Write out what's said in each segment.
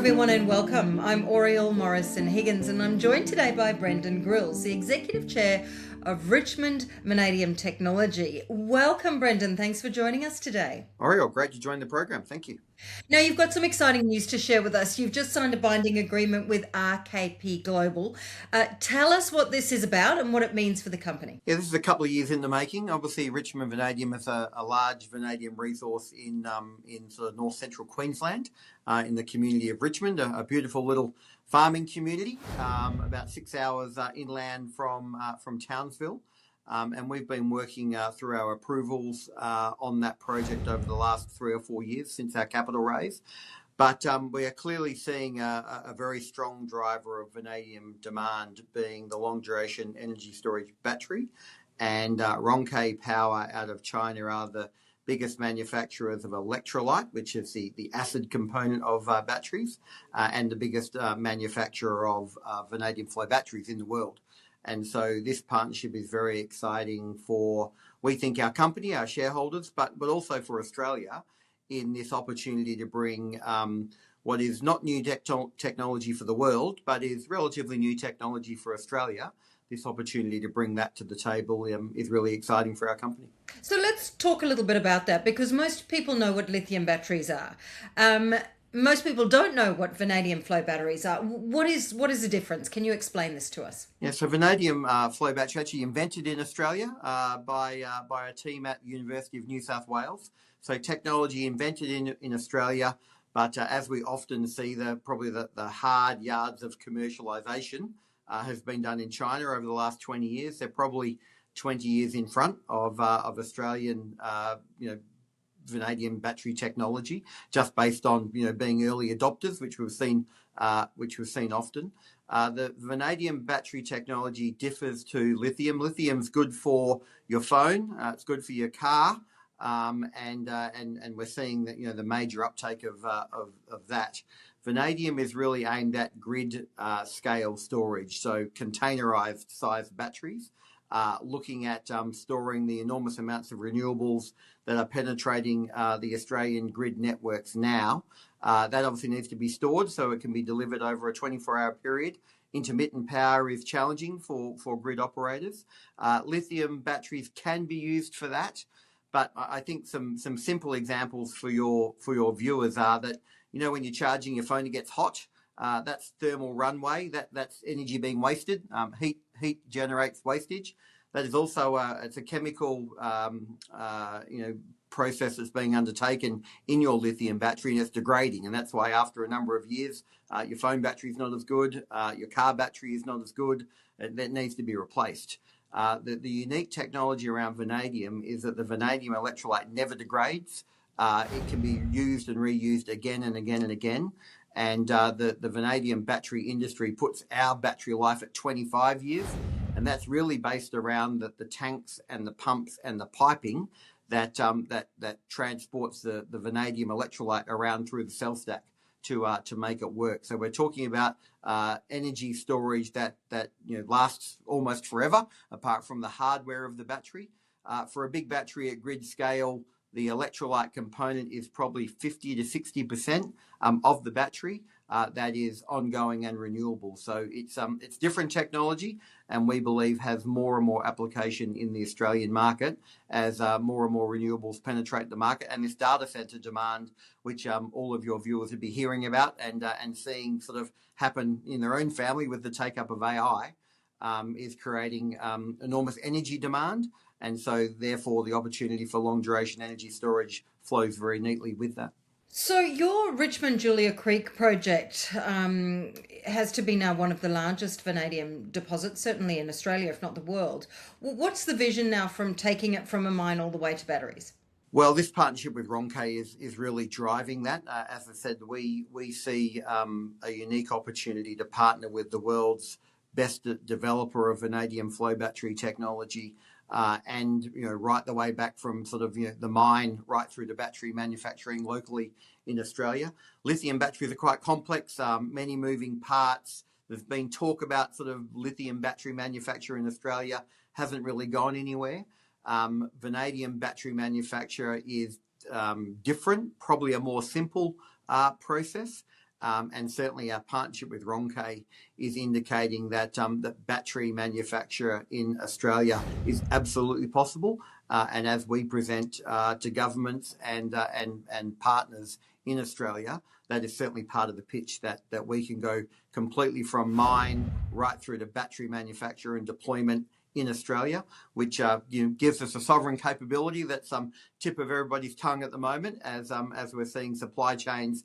everyone, and welcome. I'm Oriel Morrison-Higgins, and I'm joined today by Brendon Grylls, the Executive Chair of Richmond Vanadium Technology. Welcome, Brendon. Thanks for joining us today. Oriel, great to join the program. Thank you. Now, you've got some exciting news to share with us. You've just signed a binding agreement with RKP Global. Tell us what this is about and what it means for the company. Yeah, this is a couple of years in the making. Obviously, Richmond Vanadium is a large vanadium resource in sort of north central Queensland, in the community of Richmond, a beautiful little farming community, about 6 hours inland from Townsville. And we've been working through our approvals on that project over the last 3 or 4 years since our capital raise. But we are clearly seeing a very strong driver of vanadium demand being the long-duration energy storage battery. And RKP Power out of China are the biggest manufacturers of electrolyte, which is the acid component of batteries, and the biggest manufacturer of vanadium flow batteries in the world. And so this partnership is very exciting for, we think, our company, our shareholders, but also for Australia in this opportunity to bring what is not new technology for the world, but is relatively new technology for Australia. This opportunity to bring that to the table is really exciting for our company. So let's talk a little bit about that, because most people know what lithium batteries are. Most people don't know what vanadium flow batteries are. What is the difference? Can you explain this to us? Yeah, so vanadium flow battery actually invented in Australia by a team at the University of New South Wales. So technology invented in Australia, but as we often see, probably the hard yards of commercialisation has been done in China over the last 20 years. They're probably 20 years in front of Australian, vanadium battery technology, just based on being early adopters, which we've seen often. The vanadium battery technology differs to lithium. Lithium's good for your phone. It's good for your car, and we're seeing that the major uptake of that. Vanadium is really aimed at grid scale storage, so containerized sized batteries. Looking at storing the enormous amounts of renewables that are penetrating the Australian grid networks now. That obviously needs to be stored so it can be delivered over a 24-hour period. Intermittent power is challenging for grid operators. Lithium batteries can be used for that, but I think some simple examples for your viewers are that when you're charging your phone, it gets hot. That's thermal runaway. That's energy being wasted. Heat generates wastage. That is also it's a chemical process that's being undertaken in your lithium battery, and it's degrading. And that's why after a number of years, your phone battery is not as good. Your car battery is not as good. That needs to be replaced. The unique technology around vanadium is that the vanadium electrolyte never degrades. It can be used and reused again and again and again. And the vanadium battery industry puts our battery life at 25 years. And that's really based around the tanks and the pumps and the piping that transports the vanadium electrolyte around through the cell stack to make it work. So we're talking about energy storage that lasts almost forever, apart from the hardware of the battery. For a big battery at grid scale, the electrolyte component is probably 50 to 60% of the battery. That is ongoing and renewable. So it's different technology, and we believe has more and more application in the Australian market as more and more renewables penetrate the market. And this data centre demand, which all of your viewers would be hearing about and seeing sort of happen in their own family with the take-up of AI, is creating enormous energy demand. And so, therefore, the opportunity for long-duration energy storage flows very neatly with that. So your Richmond-Julia Creek project has to be now one of the largest vanadium deposits, certainly in Australia, if not the world. What's the vision now from taking it from a mine all the way to batteries? Well, this partnership with RKP is really driving that. As I said, we see a unique opportunity to partner with the world's best developer of vanadium flow battery technology, and right the way back from sort of the mine right through to battery manufacturing locally in Australia. Lithium batteries are quite complex, many moving parts. There's been talk about sort of lithium battery manufacture in Australia, hasn't really gone anywhere. Vanadium battery manufacture is different, probably a more simple process. And certainly our partnership with Ronke is indicating that that battery manufacture in Australia is absolutely possible. And as we present to governments and partners in Australia, that is certainly part of the pitch that we can go completely from mine right through to battery manufacture and deployment in Australia, which gives us a sovereign capability that's tip of everybody's tongue at the moment as we're seeing supply chains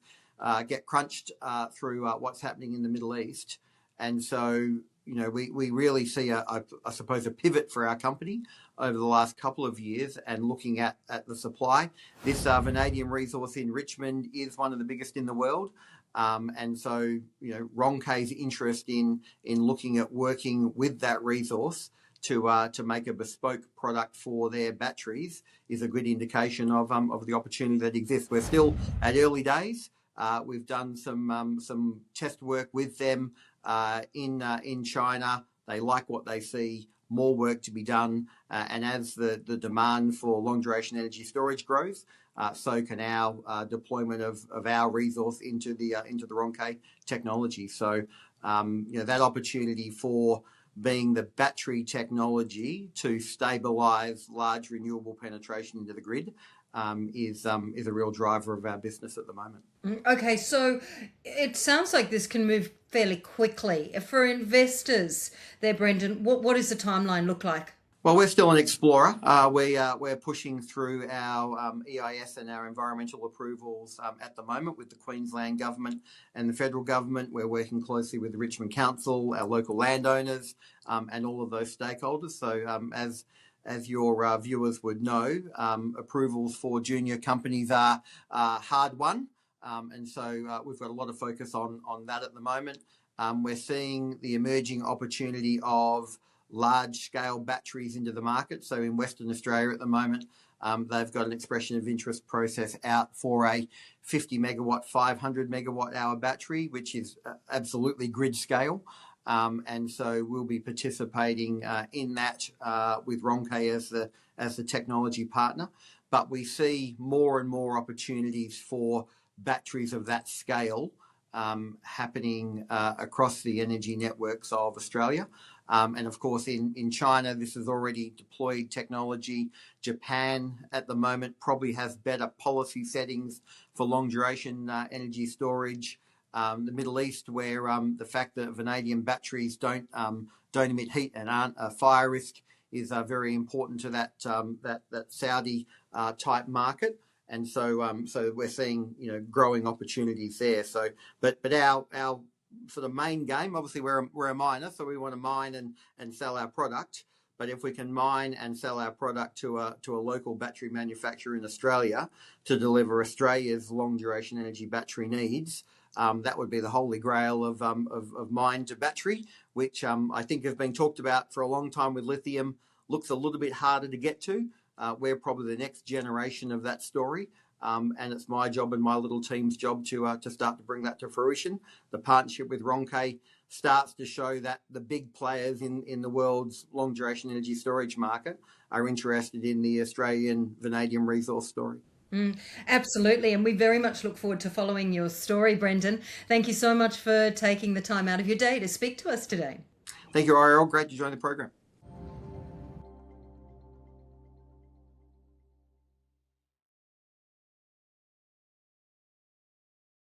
get crunched through what's happening in the Middle East. And so, we really see, I suppose, a pivot for our company over the last couple of years and looking at the supply. This vanadium resource in Richmond is one of the biggest in the world. And so, Ronke's interest in looking at working with that resource to make a bespoke product for their batteries is a good indication of the opportunity that exists. We're still at early days. We've done some test work with them in China. They like what they see. More work to be done, and as the demand for long duration energy storage grows, so can our deployment of our resource into the Ronke technology. So that opportunity for being the battery technology to stabilise large renewable penetration into the grid is a real driver of our business at the moment. Okay, so it sounds like this can move fairly quickly. For investors there, Brendon, what does the timeline look like? Well, we're still an explorer. We're pushing through our EIS and our environmental approvals at the moment with the Queensland government and the federal government. We're working closely with the Richmond Council, our local landowners, and all of those stakeholders. So as your viewers would know, approvals for junior companies are hard won. And so we've got a lot of focus on that at the moment. We're seeing the emerging opportunity of large-scale batteries into the market. So in Western Australia at the moment, they've got an expression of interest process out for a 50 megawatt, 500 megawatt hour battery, which is absolutely grid scale. And so we'll be participating in that with Ronke as the technology partner. But we see more and more opportunities for batteries of that scale happening across the energy networks of Australia. And of course, in China, this is already deployed technology. Japan at the moment probably has better policy settings for long duration energy storage. The Middle East, where the fact that vanadium batteries don't emit heat and aren't a fire risk, is very important to that Saudi type market. And so we're seeing growing opportunities there. So, but our sort of main game, obviously we're a miner, so we want to mine and sell our product. But if we can mine and sell our product to a local battery manufacturer in Australia to deliver Australia's long duration energy battery needs, that would be the holy grail of mine to battery, which I think has been talked about for a long time with lithium. Looks a little bit harder to get to. We're probably the next generation of that story. And it's my job and my little team's job to start to bring that to fruition. The partnership with Ronke starts to show that the big players in the world's long duration energy storage market are interested in the Australian vanadium resource story. Absolutely, and we very much look forward to following your story, Brendon. Thank you so much for taking the time out of your day to speak to us today. Thank you, Ariel. Great to join the program.